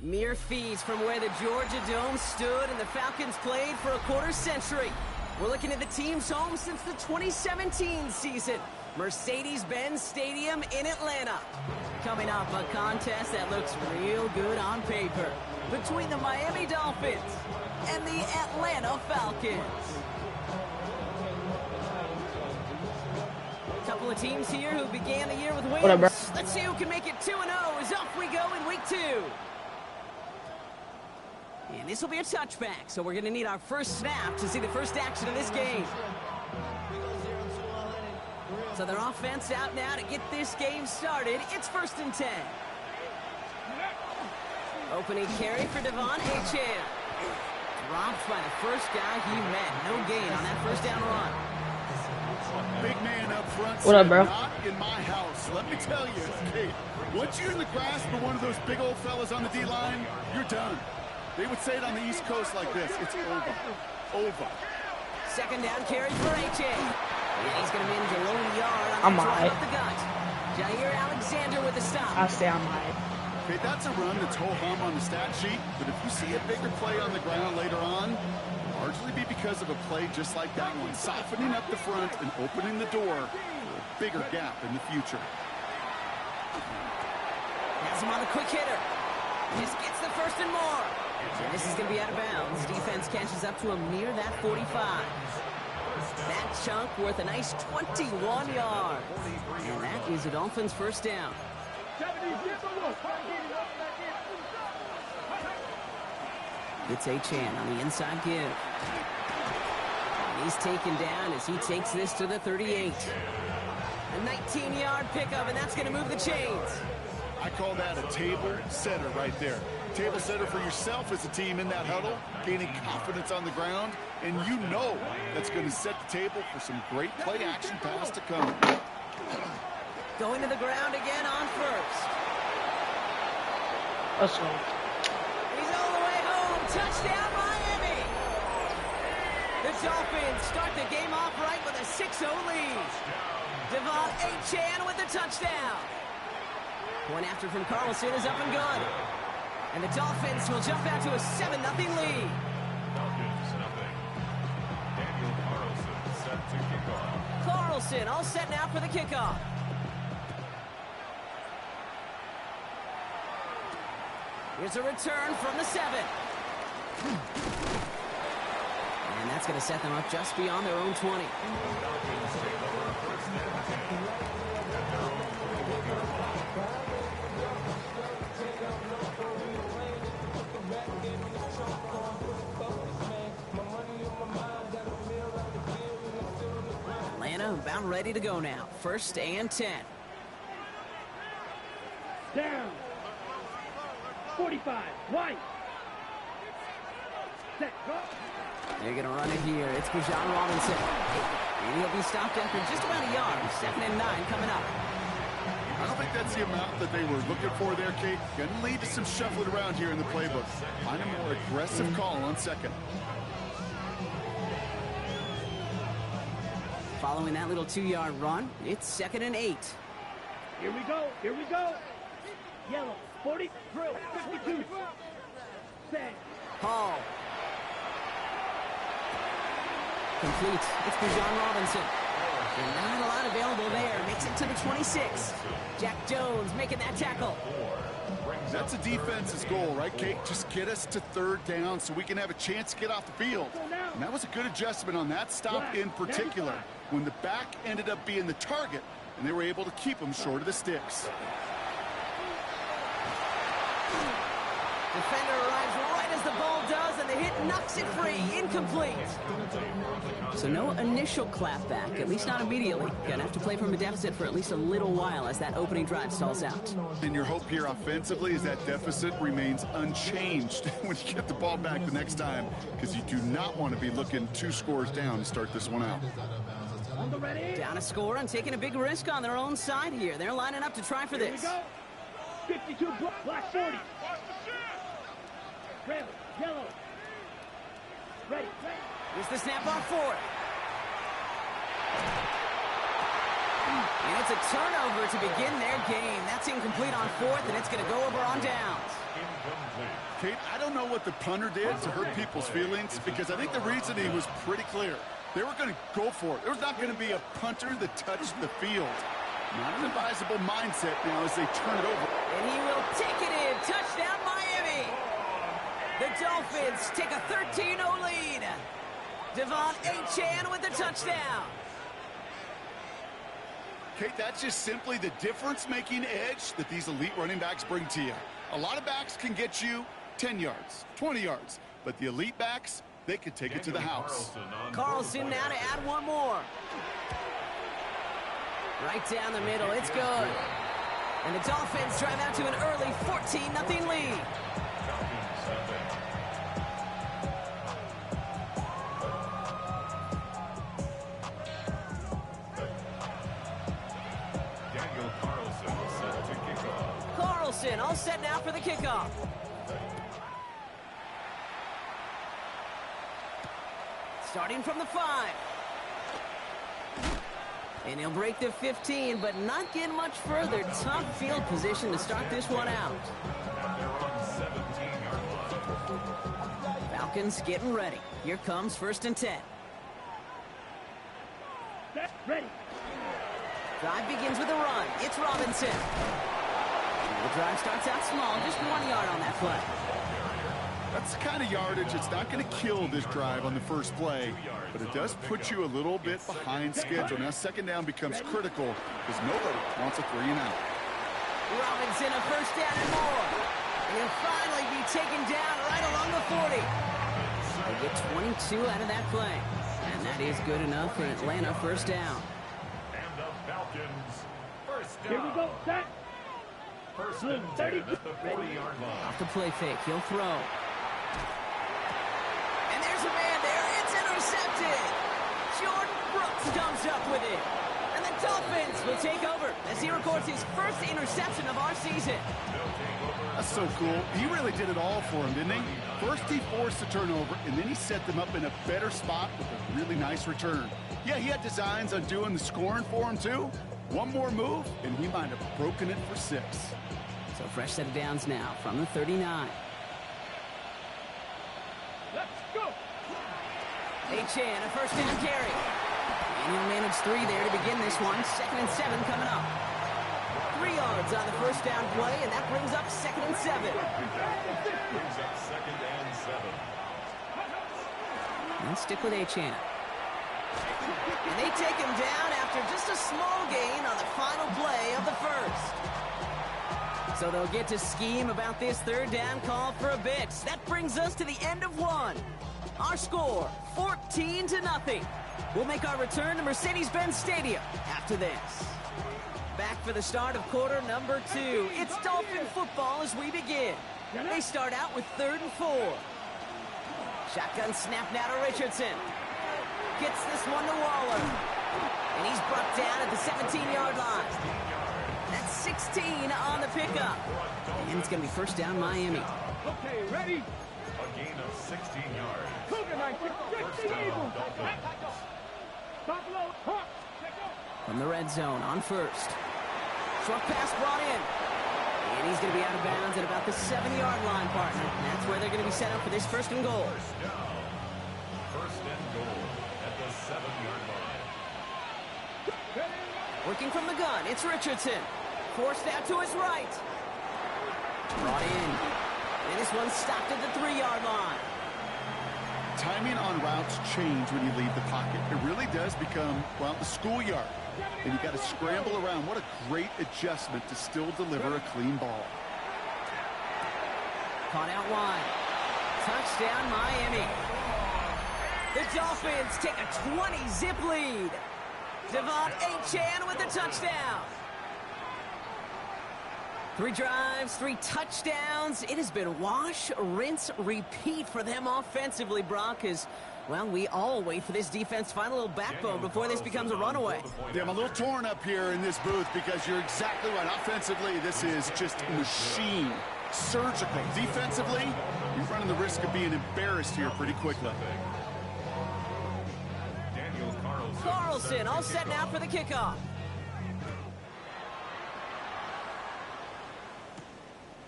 Mere feet from where the Georgia Dome stood and the Falcons played for a quarter century. We're looking at the team's home since the 2017 season. Mercedes-Benz Stadium in Atlanta. Coming up, a contest that looks real good on paper between the Miami Dolphins and the Atlanta Falcons. Couple of teams here who began the year with wins. What up, bro? Let's see who can make it 2-0 as off we go in week 2. And this will be a touchback, so we're going to need our first snap to see the first action of this game. So their offense out now to get this game started. It's 1st and 10. Opening carry for Devon Achane. Dropped by the first guy he met. No gain on that first down run. Big man up front. What up, bro? Not in my house. Let me tell you, Kate, once you're in the grasp of one of those big old fellas on the D-line, you're done. They would say it on the East Coast like this. It's over. Over. 2nd down carry for Achane. Yeah, he's going to manage a low yard on I'm the drive high. up the gut. Jair Alexander with the stop. I say I'm high. Okay, that's a run that's ho-hum on the stat sheet, but if you see a bigger play on the ground later on, largely be because of a play just like that one, softening up the front and opening the door for a bigger gap in the future. Has him on the quick hitter. Just gets the first and more. And this is going to be out of bounds. Defense catches up to him near that 45. That chunk worth a nice 21 yards. And that is a Dolphins first down. It's Achane on the inside give. And he's taken down as he takes this to the 38. A 19-yard pickup, and that's going to move the chains. I call that a table setter right there. Table setter for yourself as a team in that huddle, gaining confidence on the ground, and you know that's going to set the table for some great play action pass to come. Going to the ground again on first. Let's go. He's all the way home. Touchdown, Miami. The Dolphins start the game off right with a 6-0 lead. Devon Achane with the touchdown. One after from Carlson is up and good. And the Dolphins will jump out to a 7-0 lead. Carlson all set now for the kickoff. Here's a return from the 7. And that's going to set them up just beyond their own 20. Atlanta about ready to go now. 1st and 10. Down. 45. Right. Set. Go. They're going to run it here. It's Bijan Robinson. And he'll be stopped after just about a yard. 2nd and 9 coming up. I don't think that's the amount that they were looking for there, Kate. Going to lead to some shuffling around here in the playbook. Find a more aggressive call on 2nd. Following that little 2-yard run, it's 2nd and 8. Here we go. Here we go. Yellow. 40. Drill. 52. Set. Hall. Complete. It's Bijan Robinson. And not a lot available there. Makes it to the 26. Jack Jones making that tackle. That's a defense's goal, right, Kate? Just get us to 3rd down so we can have a chance to get off the field. And that was a good adjustment on that stop in particular, when the back ended up being the target, and they were able to keep him short of the sticks. Defender arrives right as the ball does, and the hit knocks it free. Incomplete. So no initial clapback, at least not immediately. Gonna have to play from a deficit for at least a little while as that opening drive stalls out. And your hope here offensively is that deficit remains unchanged when you get the ball back the next time, because you do not want to be looking 2 scores down to start this one out. Down a score and taking a big risk on their own side here. They're lining up to try for this. 52. Black 40. Red. Yellow. Ready. Here's the snap on 4th. And it's a turnover to begin their game. That's incomplete on 4th, and it's going to go over on downs. Kate, I don't know what the punter did to hurt people's feelings, because I think the reasoning was pretty clear. They were going to go for it. There was not going to be a punter that touched the field. Not an advisable mindset now as they turn it over. And he will take it in. Touchdown, Miami. The Dolphins take a 13-0 lead. Devon Achane with the touchdown. Kate, that's just simply the difference-making edge that these elite running backs bring to you. A lot of backs can get you 10 yards, 20 yards, but the elite backs, they could take it to the house. Carlson now to add one more. Right down the middle, it's good. And the Dolphins drive out to an early 14-0 lead. Carlson all set now for the kickoff. Starting from the 5. And he'll break the 15, but not get much further. Tough field position to start this one out. Falcons getting ready. Here comes 1st and 10. Ready. Drive begins with a run. It's Robinson. The drive starts out small, just 1 yard on that play. That's the kind of yardage it's not going to kill this drive on the first play, but it does put you a little bit behind schedule. Now, 2nd down becomes critical because nobody wants a 3-and-out. Robinson, a 1st down and more. And he'll finally be taken down right along the 40. They get 22 out of that play. And that is good enough for Atlanta 1st down. And the Falcons, 1st down. Here we go. Set. 1st and 10 at the 40-yard line. Off the play fake, he'll throw. And there's a man there. It's intercepted. Jordan Brooks comes up with it. And the Dolphins will take over as he records his 1st interception of our season. That's so cool. He really did it all for him, didn't he? First, he forced the turnover, and then he set them up in a better spot with a really nice return. Yeah, he had designs on doing the scoring for him, too. One more move, and he might have broken it for 6. So fresh set of downs now from the 39. Let's go. Achane, a 1st down carry. And he'll manage 3 there to begin this one. 2nd and 7 coming up. 3 yards on the 1st down play, and that brings up 2nd and 7. Brings up 2nd and 7. And stick with Achane. And they take him down after just a small gain on the final play of the 1st. So they'll get to scheme about this 3rd down call for a bit. That brings us to the end of 1. Our score, 14-0. We'll make our return to Mercedes-Benz Stadium after this. Back for the start of quarter number 2. It's Dolphin football as we begin. They start out with 3rd and 4. Shotgun snap now to Richardson. Gets this one to Waller. And he's brought down at the 17-yard line. That's 16 on the pickup. And it's going to be 1st down Miami. Okay, ready. A gain of 16 yards. Cougar 9, get the Eagles. Top low, hawk. From the red zone on 1st. Short pass brought in. And he's going to be out of bounds at about the 7-yard line, partner. And that's where they're going to be set up for this 1st and goal. 1st down. 1st and goal at the 7-yard line. Working from the gun, it's Richardson. Forced out to his right. Brought in. And this one's stopped at the 3-yard line. Timing on routes change when you leave the pocket. It really does become, well, the schoolyard. And you got to scramble around. What a great adjustment to still deliver a clean ball. Caught out wide. Touchdown, Miami. The Dolphins take a 20-zip lead. Devon Achane with the touchdown. 3 drives, 3 touchdowns. It has been wash, rinse, repeat for them offensively, Brock, as, well, we all wait for this defense to find a little backbone before this becomes a runaway. Yeah, I'm a little torn up here in this booth because you're exactly right. Offensively, this is just machine. Surgical. Defensively, you're running the risk of being embarrassed here pretty quickly. Carlson all set now for the kickoff.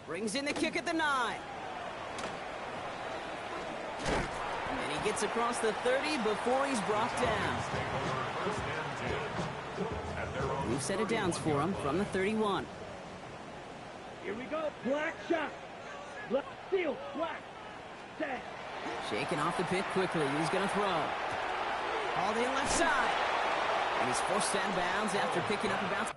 Brings in the kick at the 9. And he gets across the 30 before he's brought down. We've set it downs for him from the 31. Here we go. Black shot. Black steal. Black. Set. Shaking off the pick quickly. He's going to throw. Hauled in left side. And he's forced out of bounds after picking up a bounce.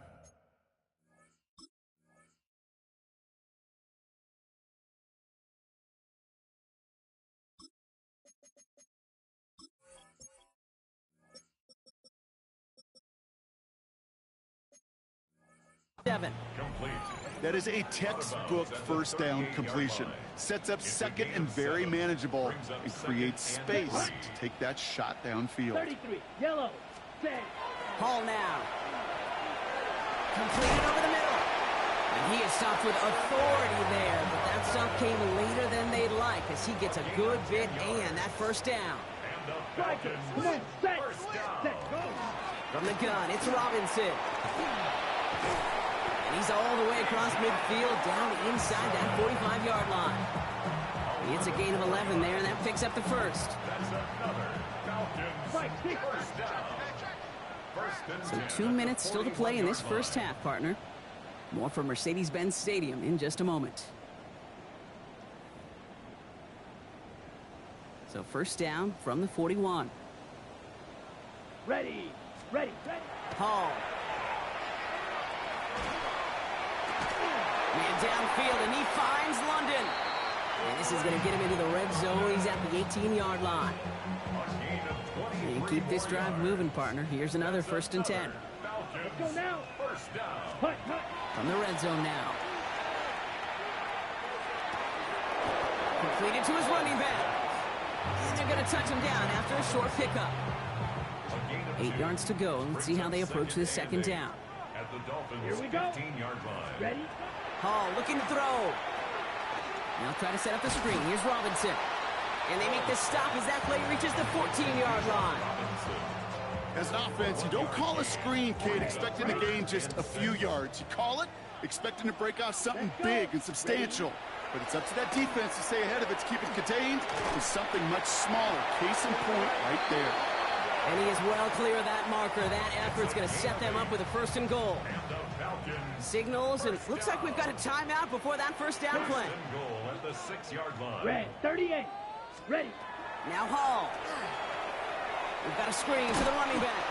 Complete. That is a textbook first down completion. Sets up second and very manageable and creates space to take that shot downfield. 33. Yellow. Set. Hall now. Completed over the middle. And he is stopped with authority there, but that stop came later than they'd like as he gets a good bit and that first down. And the Striker. Falcons. Come on. Set. First down. Set. Go. From the gun, it's Robinson. And he's all the way across midfield, down inside that 45-yard line. It's a gain of 11 there, and that picks up the first. That's another Falcons. First down. First and 10 2 minutes still to play in this first half, partner. More from Mercedes-Benz Stadium in just a moment. So first down from the 41. Ready. Ready. Ready. Hall. Man downfield, and he finds London. And this is going to get him into the red zone. He's at the 18-yard line. And keep this drive moving, partner. Here's another first and 10. Let's go now. First down. Hut, hut. From the red zone now. Completed to his running back. And they're going to touch him down after a short pickup. 8 yards to go. Let's see how they approach this second down. At the Dolphins' Here we go. 15-yard line. Ready. Hall looking to throw. Now try to set up the screen. Here's Robinson. And they make the stop as that play reaches the 14-yard line. As an offense, you don't call a screen, kid, expecting to gain just a few yards. You call it expecting to break off something big and substantial. But it's up to that defense to stay ahead of it, to keep it contained to something much smaller. Case in point right there. And he is well clear of that marker. That effort's going to set them up with a first and goal. Signals, and it looks like we've got a timeout before that first down play. First and goal at the 6-yard line. Red. 38. Ready. Now Hall. We've got a screen to the running back.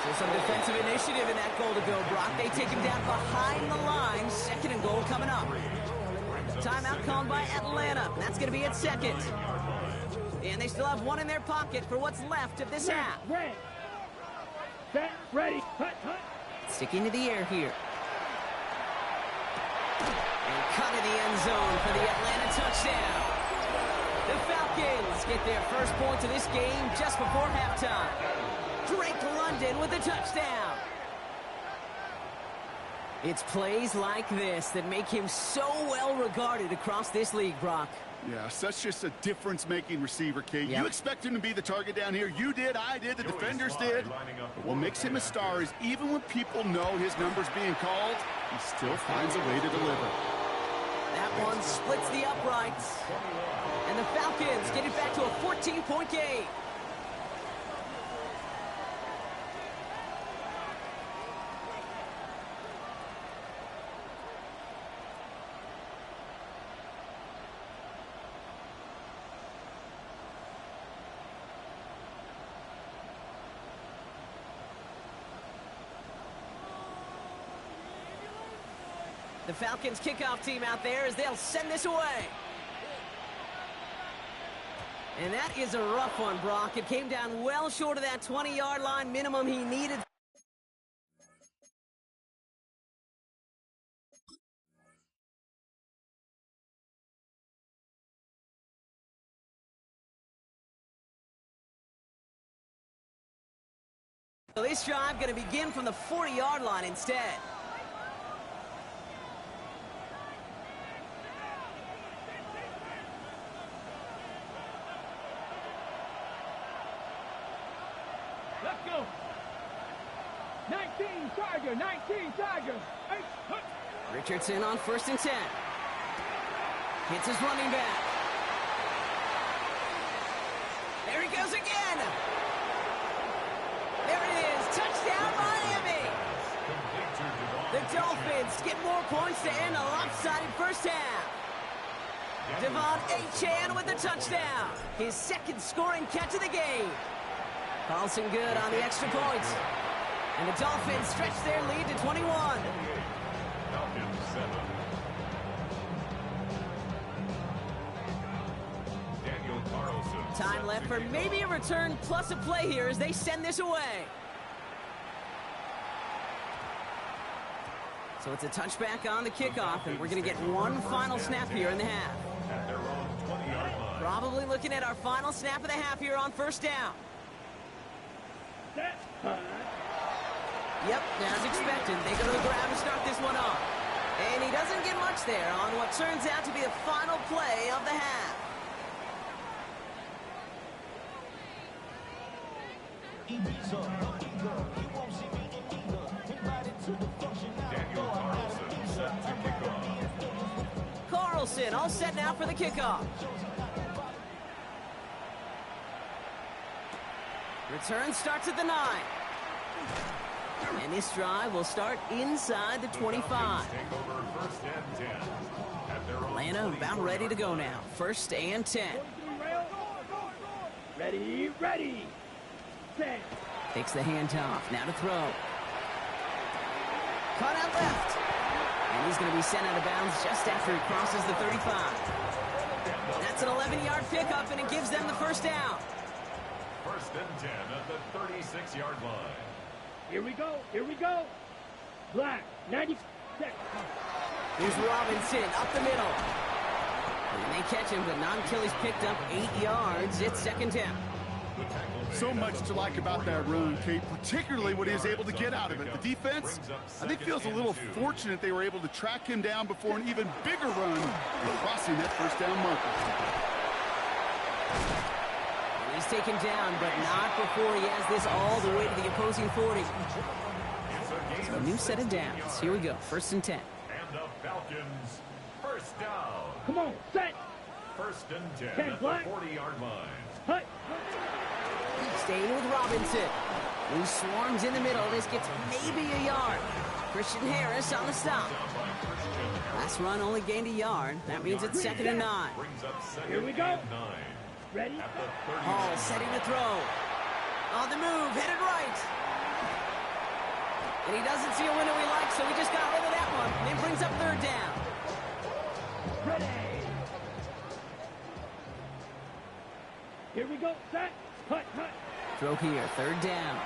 So some defensive initiative in that goal to go, Brock. They take him down behind the line. Second and goal coming up. Timeout called by Atlanta. That's going to be at second. And they still have one in their pocket for what's left of this half. Red. Set. Ready. Hut, hut. Sticking to the air here. And cut in the end zone for the Atlanta touchdown. The Falcons get their first points of this game just before halftime. Drake London with a touchdown. It's plays like this that make him so well regarded across this league, Brock. Yeah, such just a difference-making receiver, Kate. Yep. You expect him to be the target down here. You did, I did, the defenders did. But what makes him a star is even when people know his number's being called, he still finds a way to deliver. That one splits the uprights. And the Falcons get it back to a 14-point game. The Falcons kickoff team out there as they'll send this away. And that is a rough one, Brock. It came down well short of that 20-yard line minimum he needed. So this drive going to begin from the 40-yard line instead. Let's go. 19 Charger. 19 Charger. Hey, hut. Richardson on first and 10. Hits his running back. There he goes again. There it is. Touchdown, Miami. The Dolphins get more points to end a lopsided first half. Devon Achane with the touchdown. His second scoring catch of the game. Carlson good on the extra points. And the Dolphins stretch their lead to 21. Falcons 7. Daniel Carlson. Time left for maybe a return plus a play here as they send this away. So it's a touchback on the kickoff, and we're going to get one final snap here in the half. At their own 20-yard line. Probably looking at our final snap of the half here on first down. Yep, as expected, they go to the grab to start this one off. And he doesn't get much there on what turns out to be the final play of the half. Daniel Carlson set to kick off. Carlson all set now for the kickoff. Return starts at the 9. And this drive will start inside the 25. Take over first and 10. At their own Atlanta about ready to go now. First and 10. Ready, ready. Set. Takes the handoff. Now to throw. Cut out left. And he's going to be sent out of bounds just after he crosses the 35. That's an 11-yard pickup, and it gives them the first down. First and 10 at the 36-yard line. Here we go, here we go. Black, 90 seconds. Here's Robinson up the middle. And they catch him, but not until he's picked up 8 yards. It's second down. So much to like about that run, Kate, particularly what he was able to get out of it. The defense, I think, feels a little fortunate they were able to track him down before an even bigger run and crossing that first down marker. He's taken down, but not before he has this all the way to the opposing 40. So a new set of downs. Here we go, first and 10. And the Falcons, first down. Come on, set. First and 10 Ten at the black. 40-yard line. Hut. Staying with Robinson, who swarms in the middle. This gets maybe a yard. Christian Harris on the stop. Last run only gained a yard. That means it's second and 9. Brings up second Here we go. and 9. Ready? At the 30. Hall setting the throw. On the move, headed right. And he doesn't see a window he likes, so he just got rid of that one. And it brings up third down. Ready. Here we go, set. Hut, hut. Throw here, third down.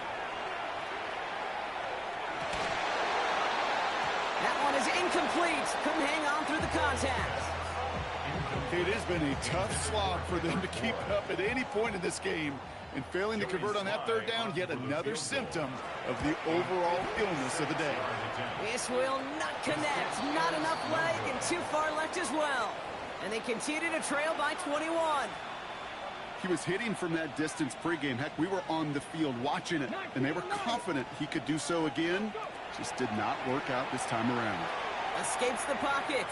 That one is incomplete. Couldn't hang on through the contact. It has been a tough slog for them to keep up at any point in this game. And failing to convert on that third down, yet another symptom of the overall illness of the day. This will not connect. Not enough leg and too far left as well. And they continue to trail by 21. He was hitting from that distance pregame. Heck, we were on the field watching it, and they were confident he could do so again. Just did not work out this time around. Escapes the pocket.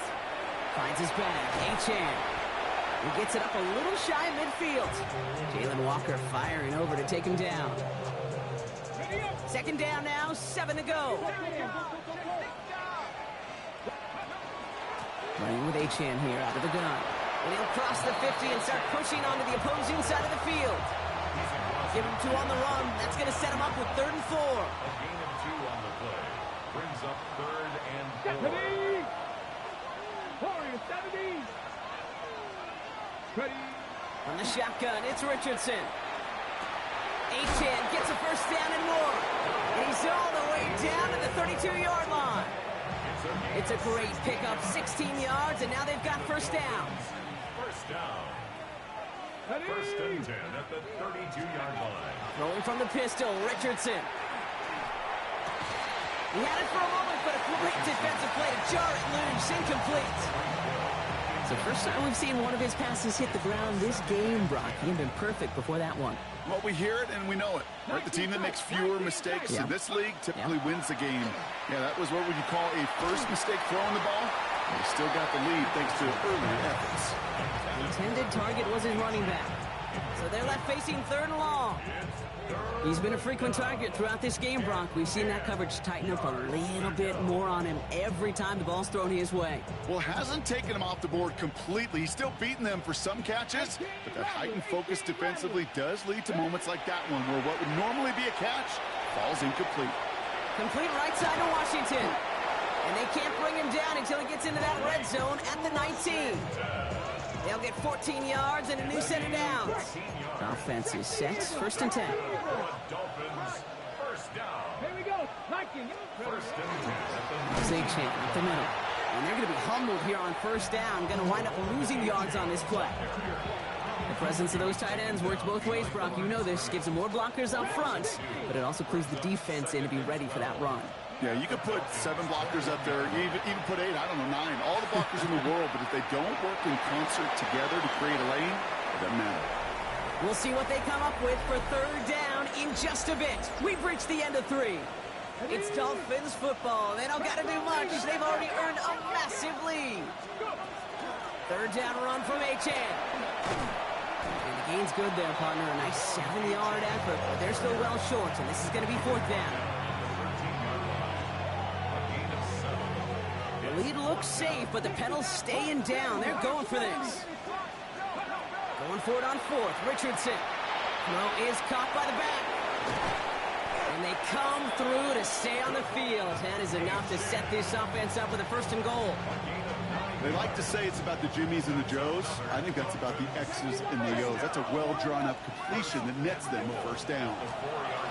Finds his bag. Achane. He gets it up a little shy of midfield. Jalen Walker firing over to take him down. Second down now, 7 to go. Running with Achane here out of the gun. And he'll cross the 50 and start pushing onto the opposing side of the field. Give him 2 on the run. That's going to set him up with 3rd and 4. A gain of 2 on the play. Brings up 3rd and 4. Warrior 70. Ready. On the shotgun, it's Richardson. Achane gets a first down and more. And he's all the way down to the 32-yard line. It's a great pickup, 16 yards, and now they've got first down. First down. First and 10 at the 32-yard line. Rolling from the pistol, Richardson. He had it for a moment, but a great defensive play to jar it loose, incomplete. It's the first time we've seen one of his passes hit the ground this game, Brock. He had been perfect before that one. Well, we hear it and we know it. Right? The team that makes fewer mistakes in this league typically wins the game. Yeah, that was what would you call a first mistake throwing the ball. He still got the lead thanks to earlier efforts. The intended target was his running back. So they're left facing 3rd and long. He's been a frequent target throughout this game, Brock. We've seen that coverage tighten up a little bit more on him every time the ball's thrown his way. Well, hasn't taken him off the board completely. He's still beating them for some catches, but that heightened focus defensively does lead to moments like that one where what would normally be a catch falls incomplete. Complete right side to Washington. And they can't bring him down until he gets into that red zone at the 19. They'll get 14 yards and a new set of downs. Offense is set. 1st and 10. Here we go. Zay-Chan up the middle. And they're going to be humbled here on 1st down. Going to wind up losing yards on this play. The presence of those tight ends works both ways, Brock. You know this. Gives them more blockers up front, but it also clues the defense in to be ready for that run. Yeah, you could put 7 blockers up there, even put 8, I don't know, 9. All the blockers in the world, but if they don't work in concert together to create a lane, it doesn't matter. We'll see what they come up with for 3rd down in just a bit. We've reached the end of 3. It's Dolphins football. They don't got to do much. They've already earned a massive lead. 3rd down run from Achan. And the gain's good there, partner. A nice 7-yard effort, but they're still well short, and this is going to be 4th down. The lead looks safe, but the pedal's staying down. They're going for this. Going for it on 4th. Richardson. Throw is caught by the back. And they come through to stay on the field. That is enough to set this offense up with a 1st and goal. They like to say it's about the Jimmies and the Joes. I think that's about the X's and the O's. That's a well-drawn-up completion that nets them a 1st down.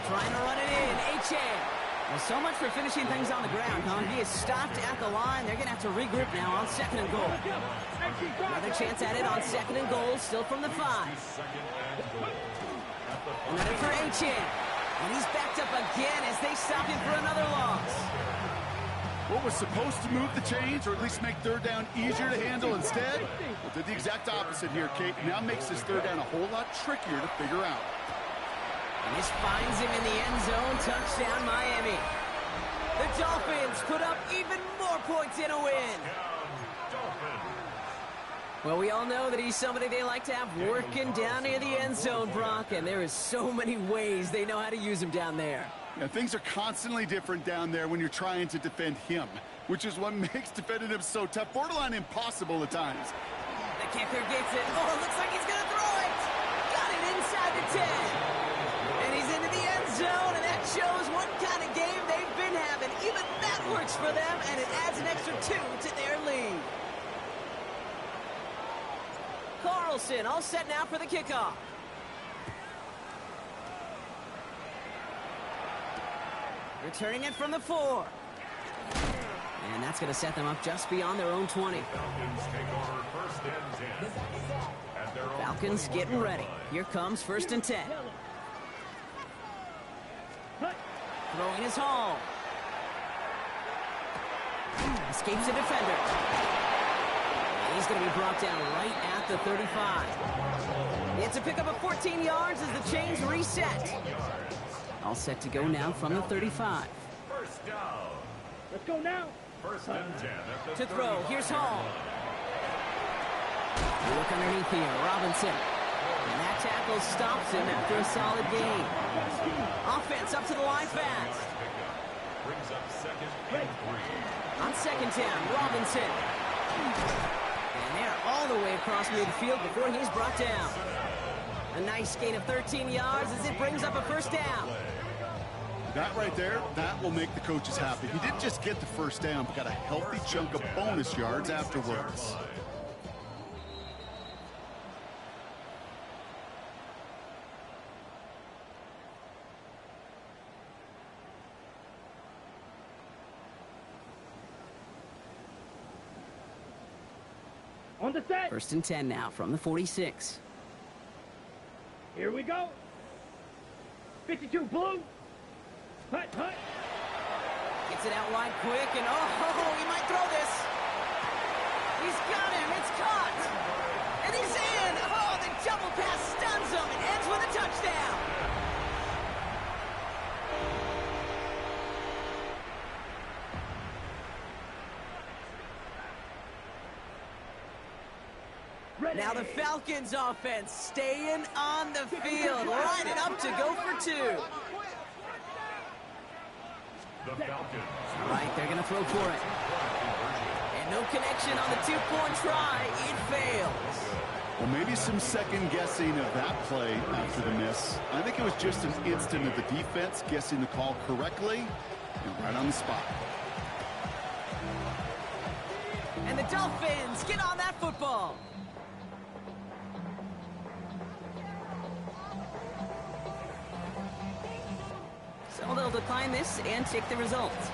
Trying to run it in. Achan. Well, so much for finishing things on the ground, huh? He is stopped at the line. They're going to have to regroup now on 2nd and goal. Another chance at it on 2nd and goal, still from the 5. Another for Achan. And he's backed up again as they stop him for another loss. What was supposed to move the chains, or at least make 3rd down easier to handle instead, well, did the exact opposite here, Kate. Now makes this 3rd down a whole lot trickier to figure out. And this finds him in the end zone. Touchdown, Miami. The Dolphins put up even more points in a win. Well, we all know that he's somebody they like to have working down near the end zone, Brock, and there is so many ways they know how to use him down there. Yeah, things are constantly different down there when you're trying to defend him, which is what makes defending him so tough, borderline impossible at times. The kicker gets it. Oh, it looks like he's going to throw it. Got it inside the 10. And he's into the end zone, and that shows what kind of game they've been having. Even that works for them, and it adds an extra 2 to their lead. Carlson all set now for the kickoff. Returning it from the 4. And that's going to set them up just beyond their own 20. Falcons getting ready. Here comes 1st and 10. Throwing his Hall. Escapes a defender. He's going to be brought down right at the 35. It's a pickup of 14 yards as the chains reset. All set to go now from the 35. 1st down. Let's go now. 1st and 10. To throw, here's Hall. Look underneath here, Robinson. And that tackle stops him after a solid gain. Offense up to the line fast. Brings up 2nd and 3. On 2nd down, Robinson. And they're all the way across midfield before he's brought down. A nice gain of 13 yards as it brings up a 1st down. That right there, that will make the coaches happy. He didn't just get the 1st down, but got a healthy chunk of bonus yards afterwards. On the set. 1st and 10 now from the 46. Here we go. 52 blue. Hut, hut. Gets it out wide quick, and oh, he might throw this. He's got him. It's caught. And he's in. Oh, the double pass stuns him. It ends with a touchdown. Now the Falcons offense staying on the field, lining up to go for two. The Falcons. All right, they're going to throw for it. And no connection on the two-point try. It fails. Well, maybe some second guessing of that play after the miss. I think it was just an instant of the defense guessing the call correctly and right on the spot. And the Dolphins get on that football. So they'll decline this and take the results.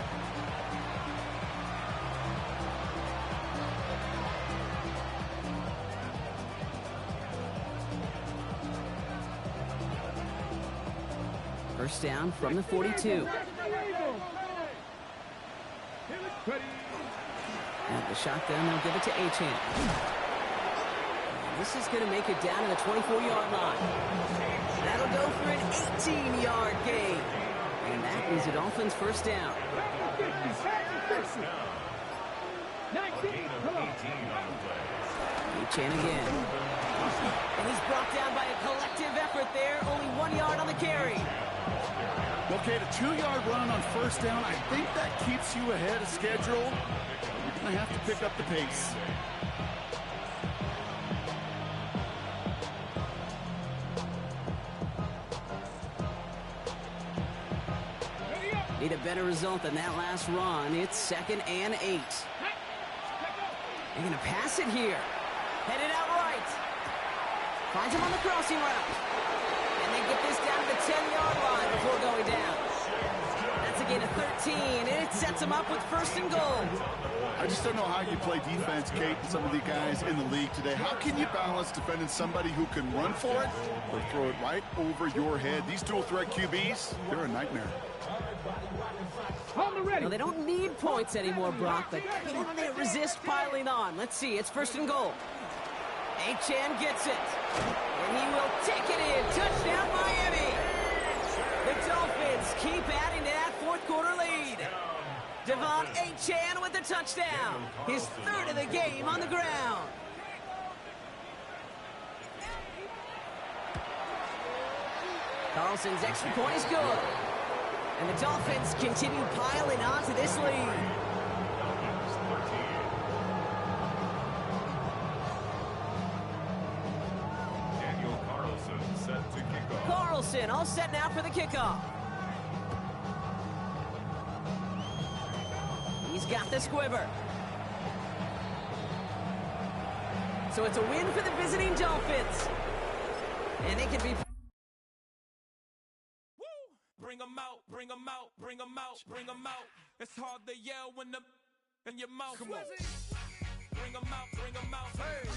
First down from the 42. And the shotgun, they'll give it to Achane. This is going to make it down to the 24-yard line. That'll go for an 18-yard gain. And that is the Dolphins' first down. Achane again. And he's brought down by a collective effort there. Only 1 yard on the carry. Okay, the 2-yard run on first down, I think that keeps you ahead of schedule. You're going to have to pick up the pace. Need a better result than that last run. It's 2nd and 8. They're going to pass it here. Headed out right. Finds him on the crossing route. And they get this down to the 10-yard line before going down. That's a gain of 13, and it sets them up with 1st and goal. I just don't know how you play defense, Kate, and some of the guys in the league today. How can you balance defending somebody who can run for it or throw it right over your head? These dual-threat QBs, they're a nightmare. Well, they don't need points anymore, Brock, but can they resist piling on? Let's see. It's 1st and goal. Achane gets it. And he will take it in. Touchdown, Miami. The Dolphins keep adding to that 4th quarter lead. Devon Achane with the touchdown. His 3rd of the game on the ground. Carlson's extra point is good. And the Dolphins continue piling on to this lead. Carlson all set now for the kickoff. He's got the squiver. So it's a win for the visiting Dolphins. And they can be... Bring 'em out, bring 'em out, bring 'em out, bring 'em out. It's hard to yell when the in your mouth. Come on. Bring 'em out, bring 'em out. Hey.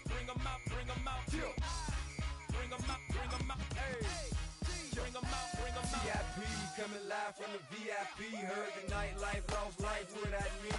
Bring 'em out, bring 'em out. Bring 'em out, bring 'em out. Hey. Bring 'em out, bring 'em out. VIP coming live from the VIP. Heard the nightlife, lost life without me.